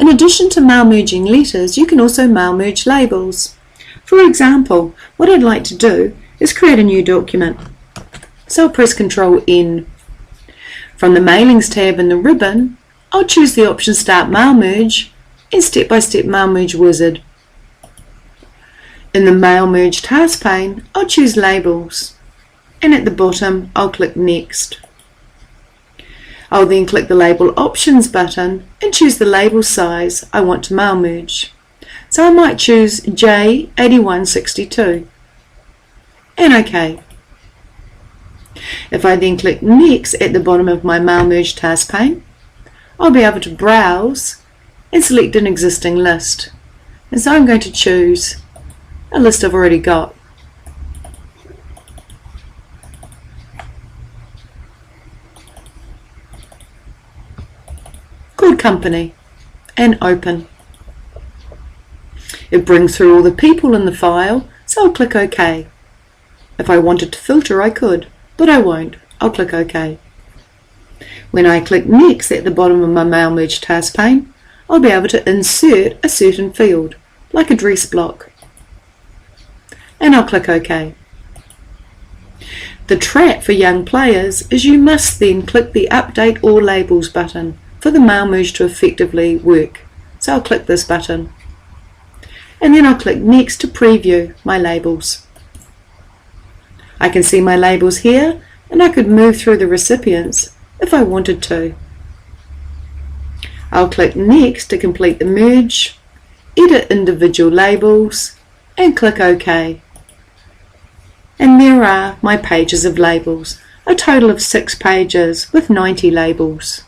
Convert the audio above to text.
In addition to mail merging letters, you can also mail merge labels. For example, what I'd like to do is create a new document. So I'll press Ctrl N. From the Mailings tab in the ribbon, I'll choose the option Start Mail Merge and Step by Step Mail Merge Wizard. In the Mail Merge task pane, I'll choose Labels, and at the bottom I'll click Next. I'll then click the Label Options button and choose the label size I want to mail merge. So I might choose J8162 and OK. If I then click Next at the bottom of my Mail Merge task pane, I'll be able to browse and select an existing list. And so I'm going to choose a list I've already got. Called Company, and Open. It brings through all the people in the file, so I'll click OK. If I wanted to filter, I could, but I won't. I'll click OK. When I click Next at the bottom of my Mail Merge task pane, I'll be able to insert a certain field, like address block. And I'll click OK. The trap for young players is you must then click the Update All Labels button for the mail merge to effectively work. So I'll click this button. And then I'll click Next to preview my labels. I can see my labels here, and I could move through the recipients if I wanted to. I'll click Next to complete the merge, edit individual labels, and click OK. And there are my pages of labels, a total of 6 pages with 90 labels.